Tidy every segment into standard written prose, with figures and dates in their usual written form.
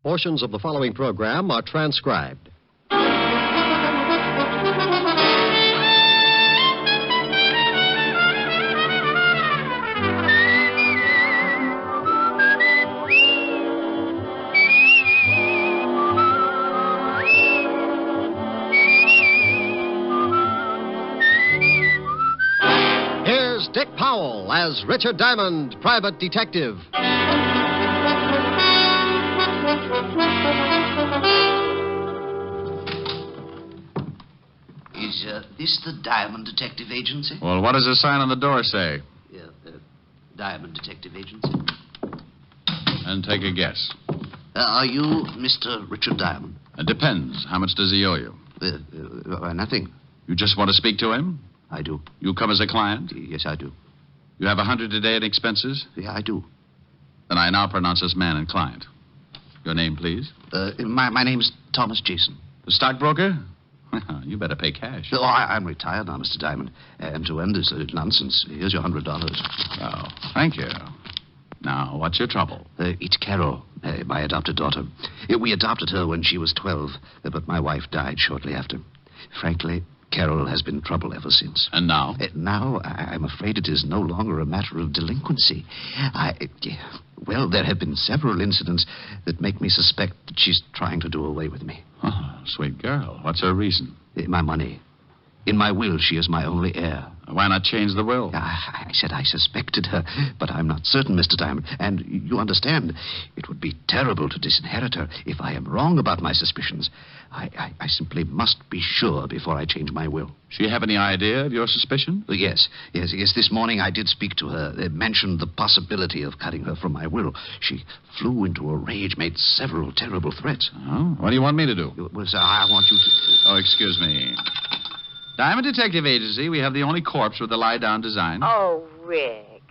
Portions of the following program are transcribed. Here's Dick Powell as Richard Diamond, private detective. Is this the Diamond Detective Agency? Well, what does the sign on the door say? Diamond Detective Agency. And take a guess. Are you Mr. Richard Diamond? It depends. How much does he owe you? Nothing. You just want to speak to him? I do. You come as a client? Yes, I do. You have 100 a day in expenses? Yeah, I do. Then I now pronounce this man and client. Your name, please? My name's Thomas Jason. The stockbroker? You better pay cash. Oh, I'm retired now, Mr. Diamond. And to end this nonsense, here's your $100. Oh, thank you. Now, what's your trouble? It's Carol, my adopted daughter. We adopted her when she was 12, but my wife died shortly after. Frankly, Carol has been trouble ever since. And now? Now, I'm afraid it is no longer a matter of delinquency. Well, there have been several incidents that make me suspect that she's trying to do away with me. Oh, sweet girl. What's her reason? My money. In my will, she is my only heir. Why not change the will? I said I suspected her, but I'm not certain, Mr. Diamond. And you understand, it would be terrible to disinherit her if I am wrong about my suspicions. I simply must be sure before I change my will. She have any idea of your suspicion? Yes. This morning I did speak to her. Mentioned the possibility of cutting her from my will. She flew into a rage, made several terrible threats. Oh, what do you want me to do? Well, sir, I want you to... Oh, excuse me. Diamond Detective Agency, we have the only corpse with the lie-down design. Oh, Rick.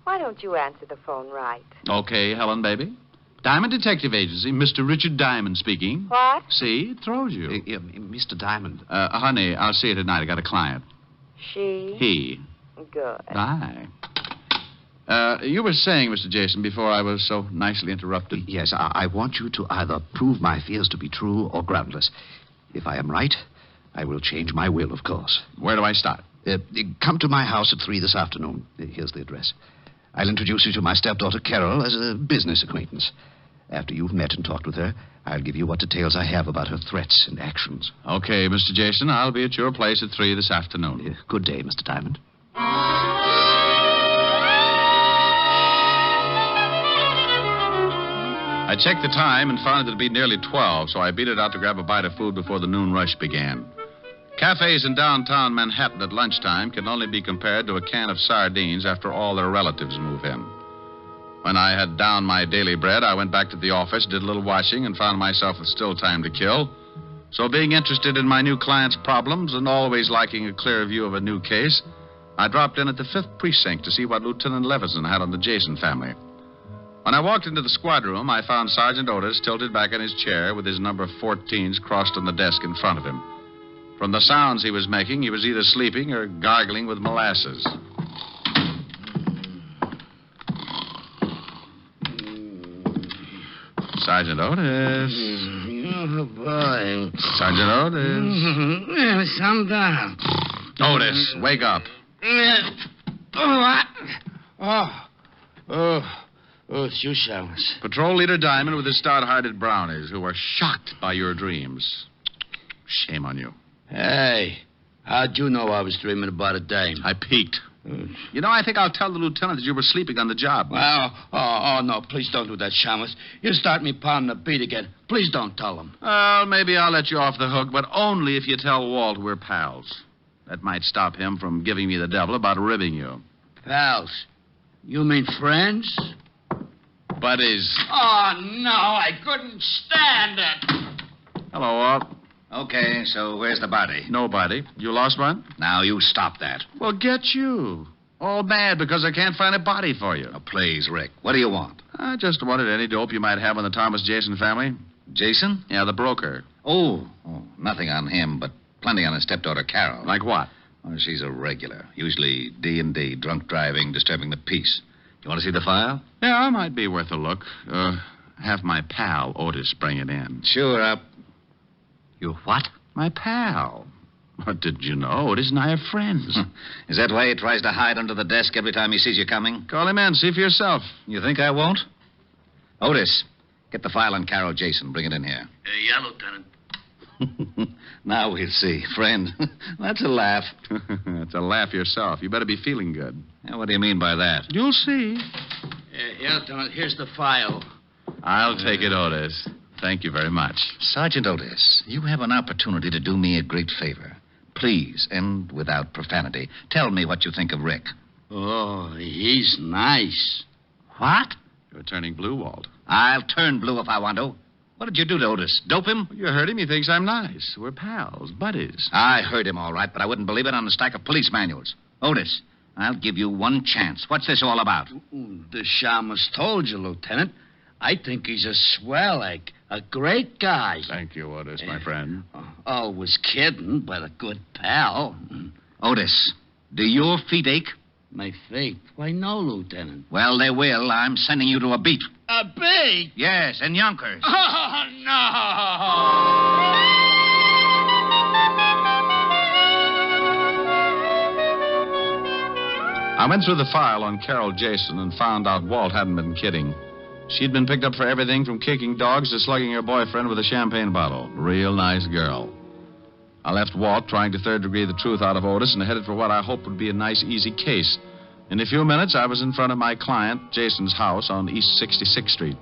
Why don't you answer the phone right? Okay, Helen, baby. Diamond Detective Agency, Mr. Richard Diamond speaking. What? See, it throws you. Mr. Diamond. Honey, I'll see you tonight. I got a client. She? He. Good. Bye. You were saying, Mr. Jason, before I was so nicely interrupted. Yes, I want you to either prove my fears to be true or groundless. If I am right, I will change my will, of course. Where do I start? Come to my house at 3 this afternoon. Here's the address. I'll introduce you to my stepdaughter, Carol, as a business acquaintance. After you've met and talked with her, I'll give you what details I have about her threats and actions. Okay, Mr. Jason, I'll be at your place at 3 this afternoon. Good day, Mr. Diamond. I checked the time and found it to be nearly 12, so I beat it out to grab a bite of food before the noon rush began. Cafes in downtown Manhattan at lunchtime can only be compared to a can of sardines after all their relatives move in. When I had downed my daily bread, I went back to the office, did a little washing, and found myself with still time to kill. So being interested in my new client's problems and always liking a clear view of a new case, I dropped in at the 5th Precinct to see what Lieutenant Levison had on the Jason family. When I walked into the squad room, I found Sergeant Otis tilted back in his chair with his number 14s crossed on the desk in front of him. From the sounds he was making, he was either sleeping or gargling with molasses. Sergeant Otis. Oh, boy. Sergeant Otis. Calm down. Otis, wake up. Oh, it's you, Chalmers. Patrol Leader Diamond with his stout-hearted brownies who were shocked by your dreams. Shame on you. Hey, how'd you know I was dreaming about a dame? I peeked. You know, I think I'll tell the lieutenant that you were sleeping on the job. Well, no, please don't do that, Chalmers. You start me pounding the beat again. Please don't tell him. Well, maybe I'll let you off the hook, but only if you tell Walt we're pals. That might stop him from giving me the devil about ribbing you. Pals? You mean friends? Buddies. Oh, no, I couldn't stand it. Hello, Walt. Okay, so where's the body? Nobody. You lost one? Now, you stop that. Well, get you. All mad because I can't find a body for you. Oh, please, Rick. What do you want? I just wanted any dope you might have on the Thomas Jason family. Jason? Yeah, the broker. Oh, nothing on him, but plenty on his stepdaughter, Carol. Like what? Oh, she's a regular. Usually D&D, drunk driving, disturbing the peace. You want to see the file? Yeah, might be worth a look. have my pal, Otis, bring it in. Sure, up. You what? My pal. What did you know? Otis and I are friends. Is that why he tries to hide under the desk every time he sees you coming? Call him in. See for yourself. You think I won't? Otis, get the file on Carol Jason. Bring it in here. Yeah, Lieutenant. Now we'll see. Friend, that's a laugh. It's a laugh yourself. You better be feeling good. Yeah, what do you mean by that? You'll see. Yeah, Lieutenant, here's the file. I'll take it, Otis. Thank you very much. Sergeant Otis, you have an opportunity to do me a great favor. Please, and without profanity, tell me what you think of Rick. Oh, he's nice. What? You're turning blue, Walt. I'll turn blue if I want to. What did you do to Otis? Dope him? You heard him. He thinks I'm nice. We're pals, buddies. I heard him all right, but I wouldn't believe it on a stack of police manuals. Otis, I'll give you one chance. What's this all about? The shamus told you, Lieutenant. I think he's a swell egg, a great guy. Thank you, Otis, my friend. Always kidding, but a good pal. Otis, do your feet ache? My feet? Why, no, Lieutenant. Well, they will. I'm sending you to a beat. A beat? Yes, in Yonkers. Oh, no! I went through the file on Carol Jason and found out Walt hadn't been kidding. She'd been picked up for everything from kicking dogs to slugging her boyfriend with a champagne bottle. Real nice girl. I left Walt trying to third-degree the truth out of Otis and headed for what I hoped would be a nice, easy case. In a few minutes, I was in front of my client, Jason's house on East 66th Street.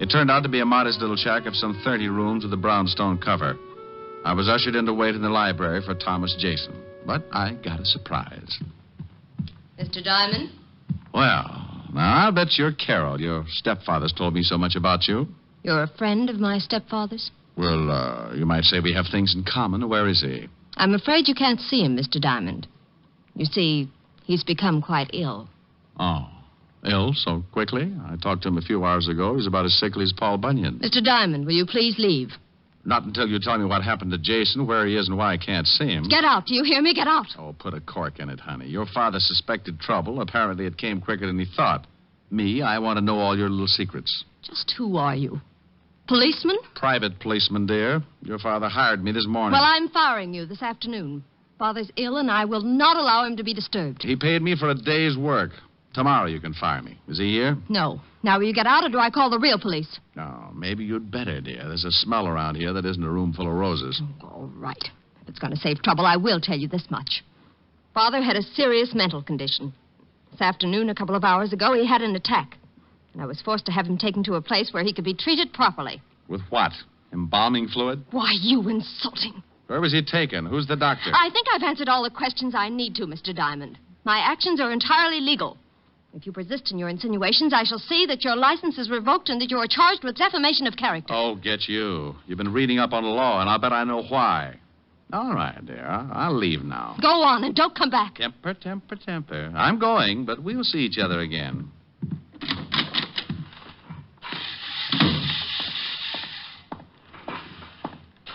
It turned out to be a modest little shack of some 30 rooms with a brownstone cover. I was ushered in to wait in the library for Thomas Jason, but I got a surprise. Mr. Diamond? Well, now, I'll bet you're Carol. Your stepfather's told me so much about you. You're a friend of my stepfather's? Well, you might say we have things in common. Where is he? I'm afraid you can't see him, Mr. Diamond. You see, he's become quite ill. Oh, ill so quickly? I talked to him a few hours ago. He's about as sickly as Paul Bunyan. Mr. Diamond, will you please leave? Not until you tell me what happened to Jason, where he is, and why I can't see him. Get out. Do you hear me? Get out. Oh, put a cork in it, honey. Your father suspected trouble. Apparently it came quicker than he thought. Me, I want to know all your little secrets. Just who are you? Policeman? Private policeman, dear. Your father hired me this morning. Well, I'm firing you this afternoon. Father's ill, and I will not allow him to be disturbed. He paid me for a day's work. Tomorrow you can fire me. Is he here? No. Now, will you get out, or do I call the real police? No, maybe you'd better, dear. There's a smell around here that isn't a room full of roses. All right. If it's going to save trouble, I will tell you this much. Father had a serious mental condition. This afternoon, a couple of hours ago, he had an attack. And I was forced to have him taken to a place where he could be treated properly. With what? Embalming fluid? Why, you insulting. Where was he taken? Who's the doctor? I think I've answered all the questions I need to, Mr. Diamond. My actions are entirely legal. If you persist in your insinuations, I shall see that your license is revoked and that you are charged with defamation of character. Oh, get you. You've been reading up on the law, and I'll bet I know why. All right, dear. I'll leave now. Go on, and don't come back. Temper, temper, temper. I'm going, but we'll see each other again.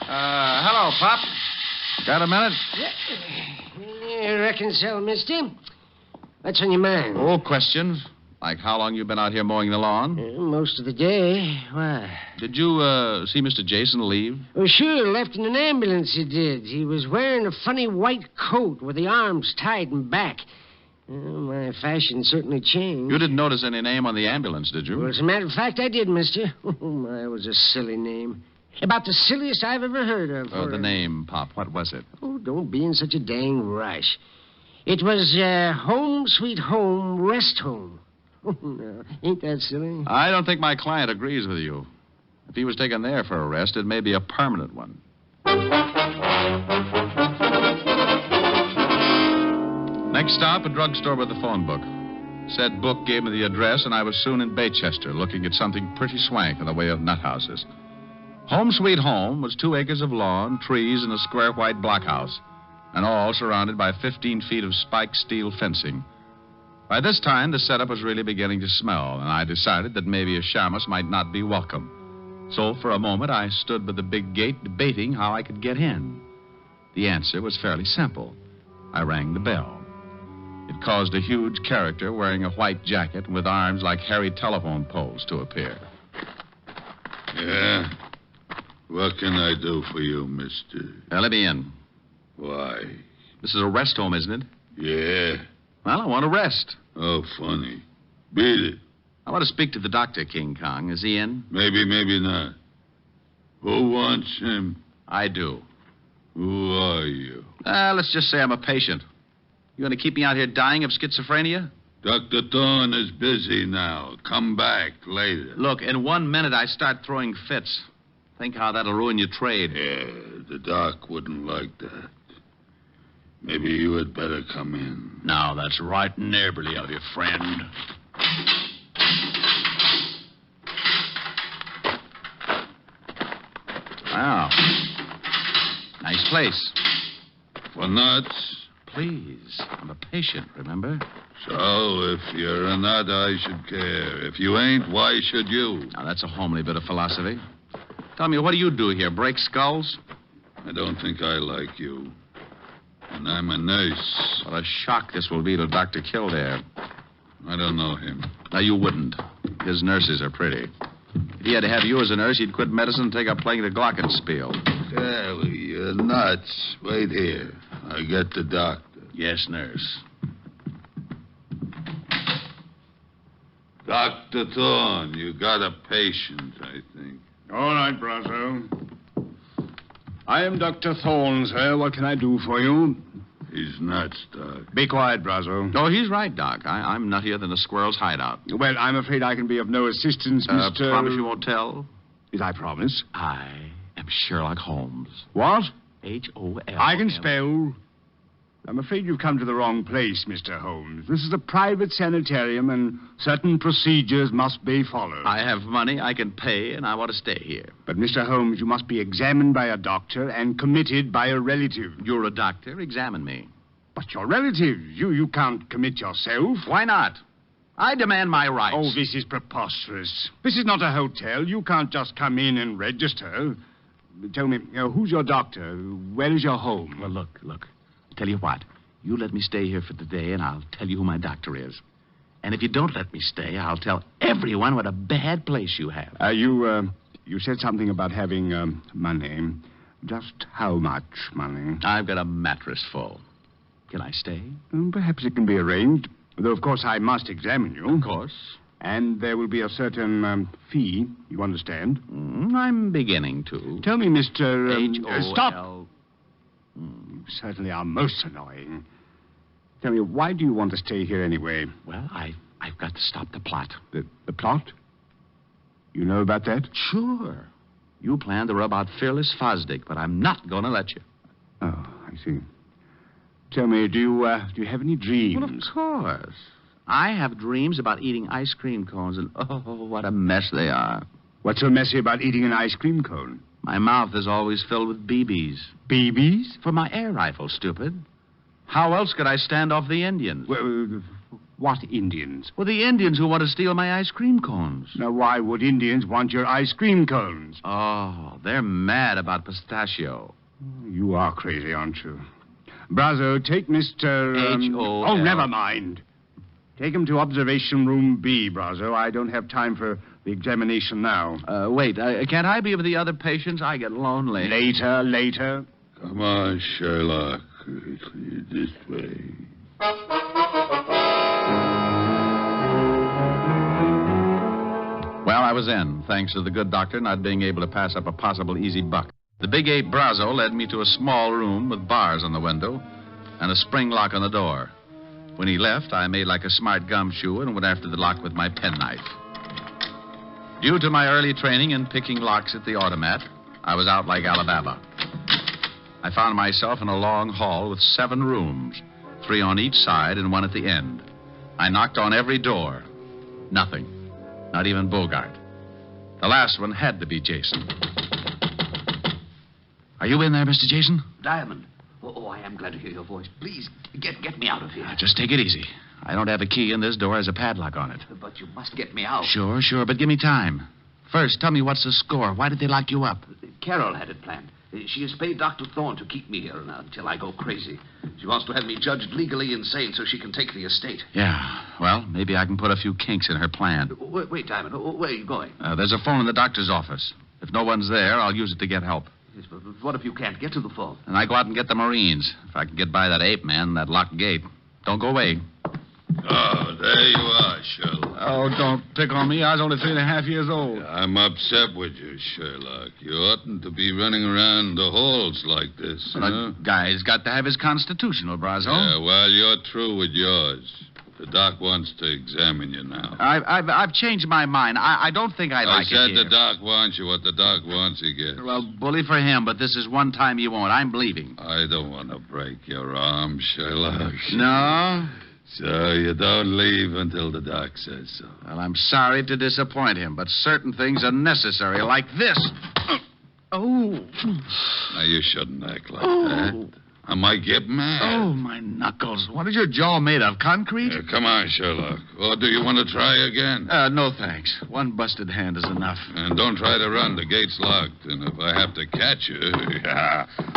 Hello, Pop. Got a minute? I reckon so, mister. What's on your mind? Oh, questions. Like how long you been out here mowing the lawn? Most of the day. Why? Did you, see Mr. Jason leave? Oh, sure. Left in an ambulance, he did. He was wearing a funny white coat with the arms tied in back. My fashion certainly changed. You didn't notice any name on the ambulance, did you? Well, as a matter of fact, I did, mister. Oh, my, it was a silly name. About the silliest I've ever heard of. Oh, the name, Pop. What was it? Oh, don't be in such a dang rush. It was, Home Sweet Home Rest Home. Oh, no. Ain't that silly? I don't think my client agrees with you. If he was taken there for arrest, it may be a permanent one. Next stop, a drugstore with a phone book. Said book gave me the address, and I was soon in Baychester, looking at something pretty swank in the way of nut houses. Home Sweet Home was 2 acres of lawn, trees, and a square white blockhouse, and all surrounded by 15 feet of spiked steel fencing. By this time, the setup was really beginning to smell, and I decided that maybe a shamus might not be welcome. So, for a moment, I stood by the big gate debating how I could get in. The answer was fairly simple. I rang the bell. It caused a huge character wearing a white jacket and with arms like hairy telephone poles to appear. Yeah? What can I do for you, mister? Let me in. Why? This is a rest home, isn't it? Yeah. Well, I want to rest. Oh, funny. Beat it. I want to speak to the doctor, King Kong. Is he in? Maybe, maybe not. Who wants him? I do. Who are you? Let's just say I'm a patient. You going to keep me out here dying of schizophrenia? Dr. Thorne is busy now. Come back later. Look, in 1 minute I start throwing fits. Think how that'll ruin your trade. Yeah, the doc wouldn't like that. Maybe you had better come in. Now, that's right neighborly of you, friend. Wow. Nice place. For nuts? Please. I'm a patient, remember? So, if you're a nut, I should care. If you ain't, why should you? Now, that's a homely bit of philosophy. Tell me, what do you do here? Break skulls? I don't think I like you. And I'm a nurse. What a shock this will be to Dr. Kildare. I don't know him. Now, you wouldn't. His nurses are pretty. If he had to have you as a nurse, he'd quit medicine and take up playing the glockenspiel. Sally, you're nuts. Wait here. I get the doctor. Yes, nurse. Dr. Thorne, you got a patient, I think. All right, Brazo. I am Dr. Thorne, sir. What can I do for you? He's nuts, Doc. Be quiet, Brazo. Oh, he's right, Doc. I'm nuttier than a squirrel's hideout. Well, I'm afraid I can be of no assistance, Mr. Promise you won't tell? Yes, I promise. I am Sherlock Holmes. What? H-O-L. I can spell. I'm afraid you've come to the wrong place, Mr. Holmes. This is a private sanitarium, and certain procedures must be followed. I have money, I can pay, and I want to stay here. But, Mr. Holmes, you must be examined by a doctor and committed by a relative. You're a doctor. Examine me. But your relative, you can't commit yourself. Why not? I demand my rights. Oh, this is preposterous. This is not a hotel. You can't just come in and register. Tell me, who's your doctor? Where is your home? Well, look. Tell you what. You let me stay here for the day, and I'll tell you who my doctor is. And if you don't let me stay, I'll tell everyone what a bad place you have. You said something about having money. Just how much money? I've got a mattress full. Can I stay? Perhaps it can be arranged. Though, of course, I must examine you. Of course. And there will be a certain fee, you understand? I'm beginning to. Tell me, Mr. H-O-L... Stop! You certainly are most annoying. Tell me, why do you want to stay here anyway? Well, I've got to stop the plot. The plot? You know about that? Sure. You planned to rub out Fearless Fosdick, but I'm not going to let you. Oh, I see. Tell me, do you have any dreams? Well, of course. I have dreams about eating ice cream cones, and oh, what a mess they are. What's so messy about eating an ice cream cone? My mouth is always filled with BBs. BBs? For my air rifle, stupid. How else could I stand off the Indians? Well, what Indians? Well, the Indians who want to steal my ice cream cones. Now, why would Indians want your ice cream cones? Oh, they're mad about pistachio. You are crazy, aren't you? Brazo, take Mr. H-O-L. Oh, never mind. Take him to observation room B, Brazo. I don't have time for the examination now. Wait, can't I be with the other patients? I get lonely. Later. Come on, Sherlock. This way. Well, I was in, thanks to the good doctor not being able to pass up a possible easy buck. The Big 8 Brazo led me to a small room with bars on the window and a spring lock on the door. When he left, I made like a smart gumshoe and went after the lock with my penknife. Due to my early training in picking locks at the automat, I was out like Alabama. I found myself in a long hall with 7 rooms, 3 on each side and 1 at the end. I knocked on every door. Nothing. Not even Bogart. The last one had to be Jason. Are you in there, Mr. Jason? Diamond. Oh, I am glad to hear your voice. Please, get me out of here. Just take it easy. I don't have a key, and this door has a padlock on it. But you must get me out. Sure, but give me time. First, tell me what's the score. Why did they lock you up? Carol had it planned. She has paid Dr. Thorne to keep me here until I go crazy. She wants to have me judged legally insane so she can take the estate. Yeah, well, maybe I can put a few kinks in her plan. Wait, Diamond. Where are you going? There's a phone in the doctor's office. If no one's there, I'll use it to get help. Yes, but what if you can't get to the phone? And I go out and get the Marines. If I can get by that ape man, that locked gate. Don't go away. Oh, there you are, Sherlock. Oh, don't pick on me. I was only 3.5 years old. I'm upset with you, Sherlock. You oughtn't to be running around the halls like this. A guy's got to have his constitutional, Brazo. Yeah, well, you're through with yours. The doc wants to examine you now. I've changed my mind. I don't think I'd like it I said here. the doc wants you. What the doc wants, he gets. Well, bully for him, but this is one time you won't. I'm leaving. I don't want to break your arm, Sherlock. No? So you don't leave until the doc says so. Well, I'm sorry to disappoint him, but certain things are necessary, like this. Oh. Now, you shouldn't act like that. I might get mad. Oh, my knuckles. What is your jaw made of? Concrete? Come on, Sherlock. Or do you want to try again? No, thanks. One busted hand is enough. And don't try to run. The gate's locked. And if I have to catch you,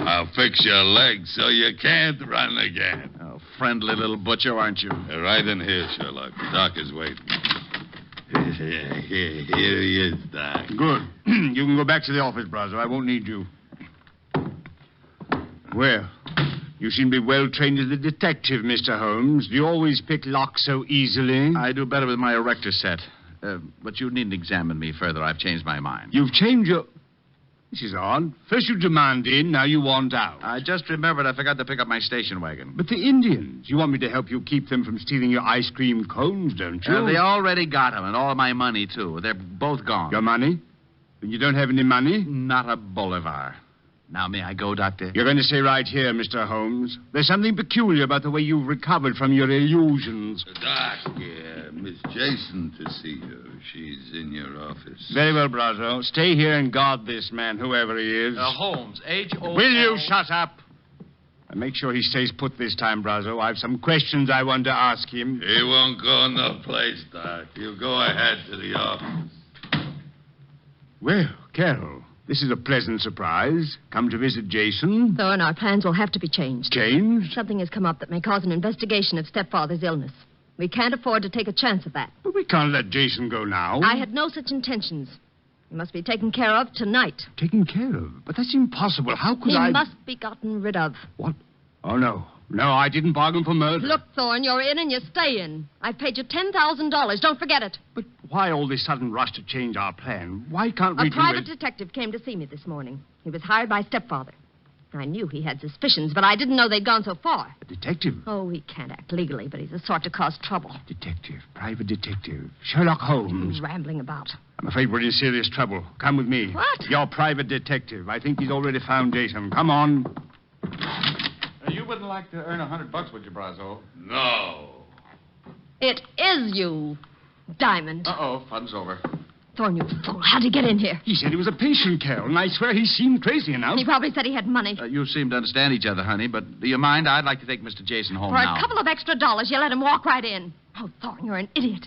I'll fix your legs so you can't run again. Oh, friendly little butcher, aren't you? Right in here, Sherlock. The doc is waiting. Here he is, Doc. Good. You can go back to the office, Brazo. I won't need you. Well, you seem to be well trained as a detective, Mr. Holmes. Do you always pick locks so easily? I do better with my erector set. But you needn't examine me further. I've changed my mind. You've changed your... This is odd. First you demand in, now you want out. I just remembered I forgot to pick up my station wagon. But the Indians, you want me to help you keep them from stealing your ice cream cones, don't you? They already got them, and all my money, too. They're both gone. Your money? And you don't have any money? Not a bolivar. Now, may I go, Doctor? You're going to stay right here, Mr. Holmes. There's something peculiar about the way you've recovered from your illusions. Doc, Miss Jason to see you. She's in your office. Very well, Brazo. Stay here and guard this man, whoever he is. Holmes, H-O... Will you shut up? And make sure he stays put this time, Brazo. I have some questions I want to ask him. He won't go no place, Doc. You go ahead to the office. Well, Carol, this is a pleasant surprise. Come to visit Jason. Thorne, our plans will have to be changed. Changed? Something has come up that may cause an investigation of stepfather's illness. We can't afford to take a chance of that. But we can't let Jason go now. I had no such intentions. He must be taken care of tonight. Taken care of? But that's impossible. How could He must be gotten rid of. What? Oh, no. No, I didn't bargain for murder. Look, Thorne, you're in and you stay in. I've paid you $10,000. Don't forget it. But why all this sudden rush to change our plan? Why can't we A do private it? detective came to see me this morning. He was hired by stepfather. I knew he had suspicions, but I didn't know they'd gone so far. A detective? Oh, he can't act legally, but he's the sort to cause trouble. Detective. Private detective. Sherlock Holmes. He's rambling about. I'm afraid we're in serious trouble. Come with me. What? Your private detective. I think he's already found Jason. Come on. You wouldn't like to earn $100, would you, Brazo? No. It is you, Diamond. Uh-oh, fun's over. Thorne, you fool. How'd he get in here? He said he was a patient, Carol, and I swear he seemed crazy enough. He probably said he had money. You seem to understand each other, honey, but do you mind? I'd like to take Mr. Jason home For now. a couple of extra dollars, you let him walk right in. Oh, Thorne, you're an idiot.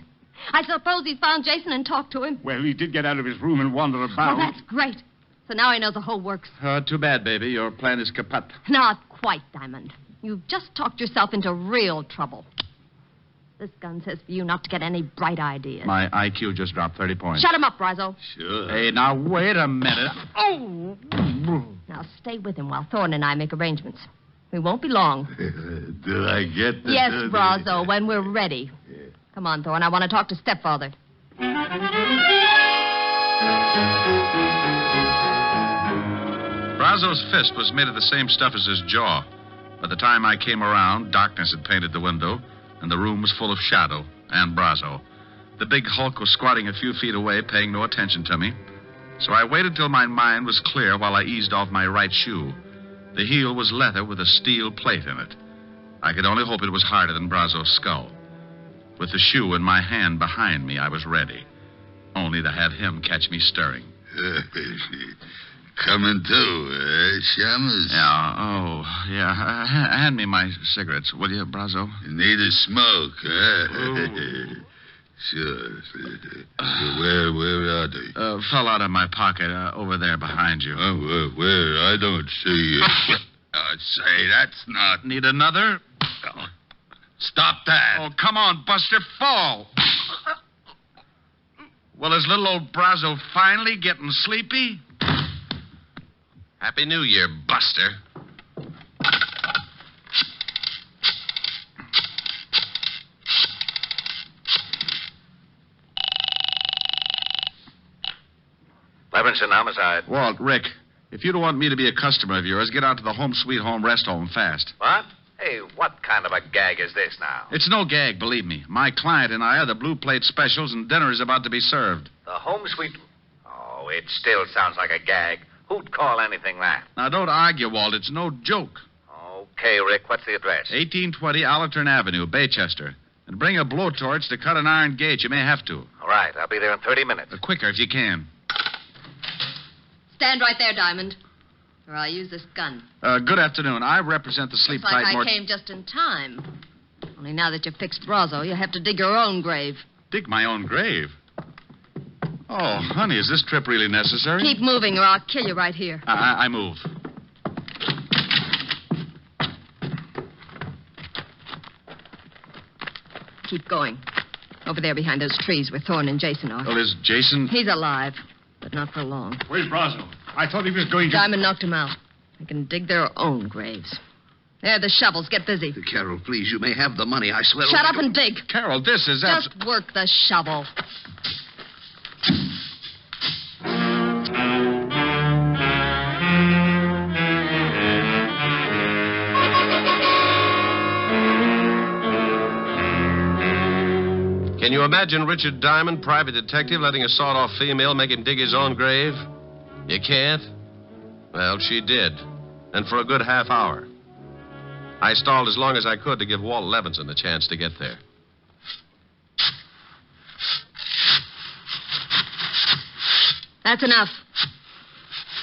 I suppose he's found Jason and talked to him. Well, he did get out of his room and wander about. Oh, that's great. So now he knows the whole works. Too bad, baby. Your plan is kaput. Not quite, Diamond. You've just talked yourself into real trouble. This gun says for you not to get any bright ideas. My IQ just dropped 30 points. Shut him up, Brazo. Sure. Hey, now, wait a minute. Oh! Now stay with him while Thorne and I make arrangements. We won't be long. Did I get the... Yes, Brazo, when we're ready. Come on, Thorne. I want to talk to stepfather. Brazo's fist was made of the same stuff as his jaw. By the time I came around, darkness had painted the window, and the room was full of shadow and Brazo. The big hulk was squatting a few feet away, paying no attention to me. So I waited till my mind was clear while I eased off my right shoe. The heel was leather with a steel plate in it. I could only hope it was harder than Brazo's skull. With the shoe in my hand behind me, I was ready. Only to have him catch me stirring. Coming to, Shamus? Yeah. Hand me my cigarettes, will you, Brazo? You need a smoke, huh? Sure. Where are they? Fell out of my pocket over there behind you. Where? I don't see it. Say, that's not... Need another? Stop that. Oh, come on, Buster, fall. Well, is little old Brazo finally getting sleepy? Happy New Year, Buster. Levinson, homicide. Walt, Rick, if you don't want me to be a customer of yours, get out to the Home Sweet Home Rest Home fast. What? Hey, what kind of a gag is this now? It's no gag, believe me. My client and I are the Blue Plate Specials, and dinner is about to be served. The home sweet... Oh, it still sounds like a gag. Who'd call anything that? Now, don't argue, Walt. It's no joke. Okay, Rick, what's the address? 1820 Allerton Avenue, Baychester. And bring a blowtorch to cut an iron gate. You may have to. All right, I'll be there in 30 minutes. Quicker if you can. Stand right there, Diamond, or I'll use this gun. Good afternoon. I represent the Sleep Looks like Tight I came just in time. Only now that you've fixed Brazo, you'll have to dig your own grave. Dig my own grave? Oh, honey, is this trip really necessary? Keep moving, or I'll kill you right here. I move. Keep going. Over there behind those trees where Thorne and Jason are. Well, is Jason... He's alive, but not for long. Where's Brazo? I thought he was going to... Diamond knocked him out. They can dig their own graves. There, the shovels. Get busy. Carol, please, you may have the money. I swear... Shut up and dig. Carol, this is... Just work the shovel. Can you imagine Richard Diamond, private detective, letting a sawed-off female make him dig his own grave? You can't? Well, she did. And for a good half hour. I stalled as long as I could to give Walt Levinson a chance to get there. That's enough.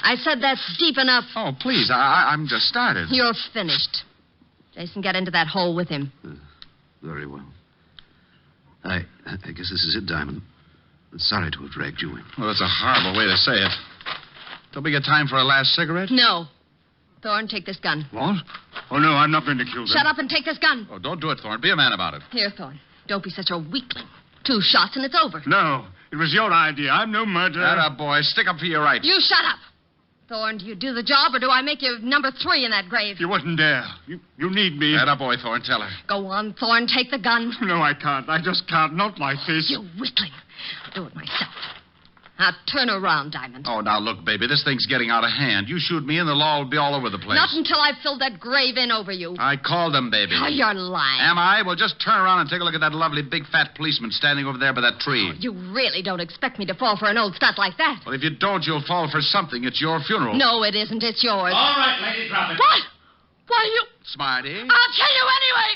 I said that's deep enough. Oh, please, I'm just started. You're finished. Jason, get into that hole with him. Very well. I guess this is it, Diamond. Sorry to have dragged you in. Well, that's a horrible way to say it. Don't we get time for a last cigarette? No. Thorne, take this gun. What? Oh, no, I'm not going to kill them. Shut up and take this gun. Oh, don't do it, Thorne. Be a man about it. Here, Thorne. Don't be such a weakling. 2 shots and it's over. No, it was your idea. I'm no murderer. Atta boy, stick up for your rights. You shut up. Thorne, do you do the job or do I make you number 3 in that grave? You wasn't there. You need me. Atta boy, Thorne, tell her. Go on, Thorne, take the gun. No, I can't. I just can't. Not like this. You weakling. I'll do it myself. Now, turn around, Diamond. Oh, now, look, baby, this thing's getting out of hand. You shoot me and the law will be all over the place. Not until I've filled that grave in over you. I called him, baby. Oh, you're lying. Am I? Well, just turn around and take a look at that lovely big fat policeman standing over there by that tree. You really don't expect me to fall for an old stunt like that. Well, if you don't, you'll fall for something. It's your funeral. No, it isn't. It's yours. All right, lady, drop it. What? Why, you... Smarty. I'll kill you anyway.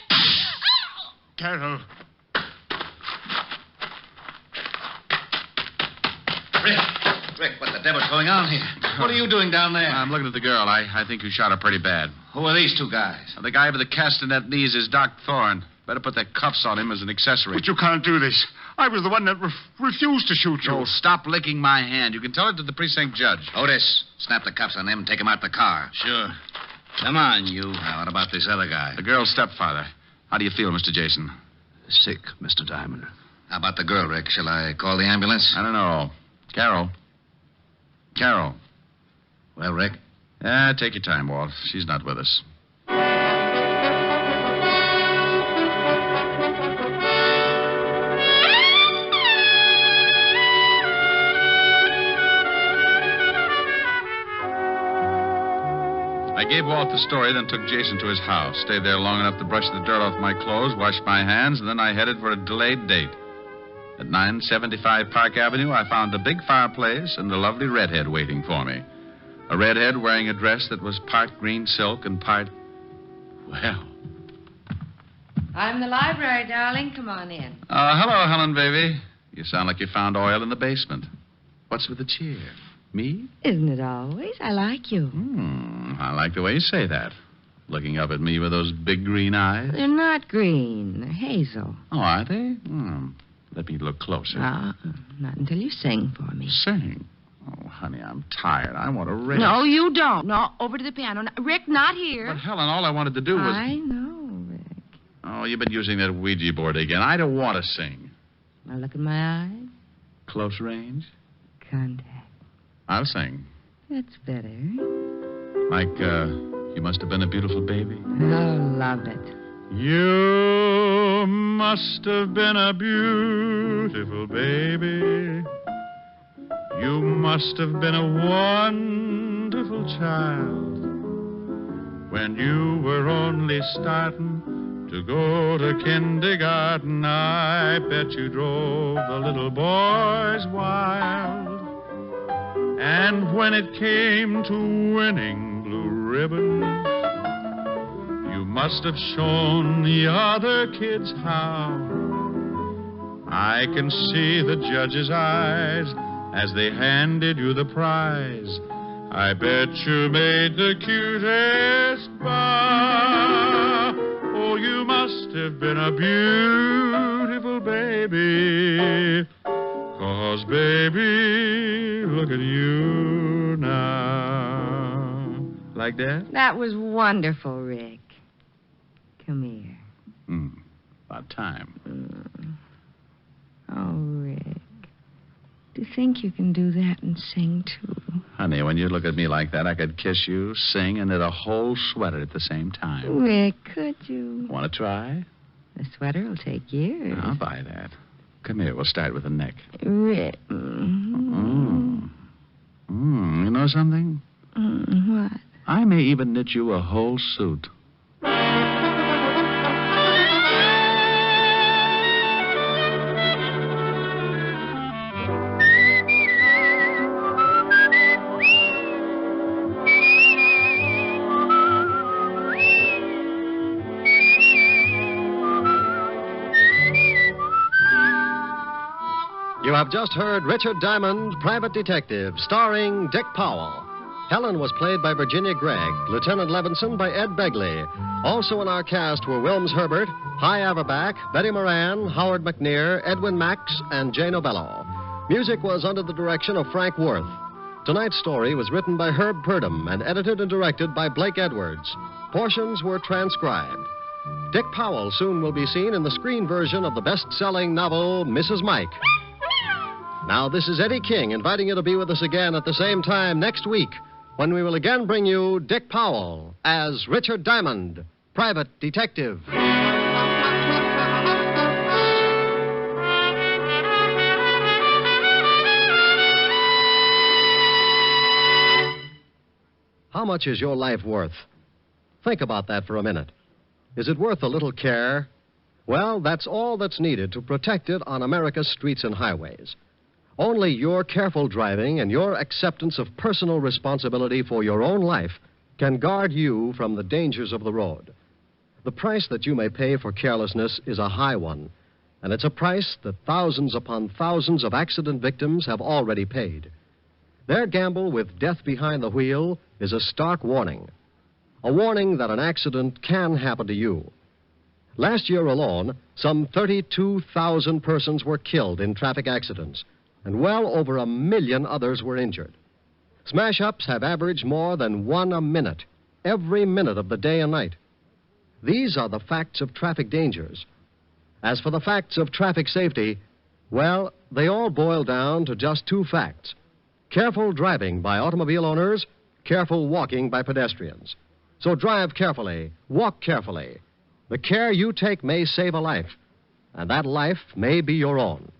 Carol. Rick, what the devil's going on here? What are you doing down there? I'm looking at the girl. I think you shot her pretty bad. Who are these 2 guys? The guy with the castanet knees is Doc Thorne. Better put the cuffs on him as an accessory. But you can't do this. I was the one that refused to shoot you. Oh, stop licking my hand. You can tell it to the precinct judge. Otis, snap the cuffs on them and take them out the car. Sure. Come on, you. Now, what about this other guy? The girl's stepfather. How do you feel, Mr. Jason? Sick, Mr. Diamond. How about the girl, Rick? Shall I call the ambulance? I don't know. Carol. Well, Rick? Take your time, Walt. She's not with us. I gave Walt the story, then took Jason to his house. Stayed there long enough to brush the dirt off my clothes, wash my hands, and then I headed for a delayed date. At 975 Park Avenue, I found a big fireplace and a lovely redhead waiting for me. A redhead wearing a dress that was part green silk and part... Well... I'm the library, darling. Come on in. Hello, Helen, baby. You sound like you found oil in the basement. What's with the cheer? Me? Isn't it always? I like you. I like the way you say that. Looking up at me with those big green eyes. They're not green. They're hazel. Oh, are they? Let me look closer. Not until you sing for me. Sing? Oh, honey, I'm tired. I want to rest. No, you don't. No, over to the piano. No, Rick, not here. But, Helen, all I wanted to do was... I know, Rick. Oh, you've been using that Ouija board again. I don't want to sing. Now look in my eyes. Close range? Contact. I'll sing. That's better. Like, you must have been a beautiful baby. Oh, love it. You must have been a beautiful baby. You must have been a wonderful child. When you were only starting to go to kindergarten, I bet you drove the little boys wild. And when it came to winning blue ribbons, you must have shown the other kids how. I can see the judge's eyes as they handed you the prize. I bet you made the cutest bow. Oh, you must have been a beautiful baby. 'Cause, baby, look at you now. Like that? That was wonderful, Rick. Come here. About time. Oh, Rick. Do you think you can do that and sing, too? Honey, when you look at me like that, I could kiss you, sing, and knit a whole sweater at the same time. Rick, could you? Want to try? The sweater will take years. I'll buy that. Come here, we'll start with the neck. Rick. You know something? What? I may even knit you a whole suit. You have just heard Richard Diamond, Private Detective, starring Dick Powell. Helen was played by Virginia Gregg, Lieutenant Levinson by Ed Begley. Also in our cast were Wilms Herbert, Hy Averback, Betty Moran, Howard McNear, Edwin Max, and Jay Novello. Music was under the direction of Frank Worth. Tonight's story was written by Herb Purdom and edited and directed by Blake Edwards. Portions were transcribed. Dick Powell soon will be seen in the screen version of the best-selling novel, Mrs. Mike. Now, this is Eddie King inviting you to be with us again at the same time next week when we will again bring you Dick Powell as Richard Diamond, Private Detective. How much is your life worth? Think about that for a minute. Is it worth a little care? Well, that's all that's needed to protect it on America's streets and highways. Only your careful driving and your acceptance of personal responsibility for your own life can guard you from the dangers of the road. The price that you may pay for carelessness is a high one, and it's a price that thousands upon thousands of accident victims have already paid. Their gamble with death behind the wheel is a stark warning, a warning that an accident can happen to you. Last year alone, some 32,000 persons were killed in traffic accidents, and well over 1 million others were injured. Smash-ups have averaged more than 1 a minute, every minute of the day and night. These are the facts of traffic dangers. As for the facts of traffic safety, well, they all boil down to just 2 facts. Careful driving by automobile owners, careful walking by pedestrians. So drive carefully, walk carefully. The care you take may save a life, and that life may be your own.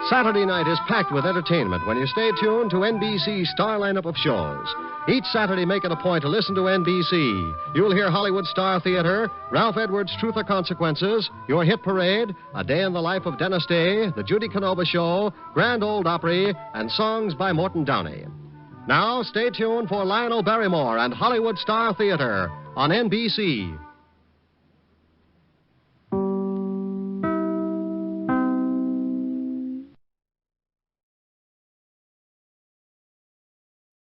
Saturday night is packed with entertainment when you stay tuned to NBC's star lineup of shows. Each Saturday, make it a point to listen to NBC. You'll hear Hollywood Star Theater, Ralph Edwards' Truth or Consequences, Your Hit Parade, A Day in the Life of Dennis Day, The Judy Canova Show, Grand Ole Opry, and songs by Morton Downey. Now, stay tuned for Lionel Barrymore and Hollywood Star Theater on NBC.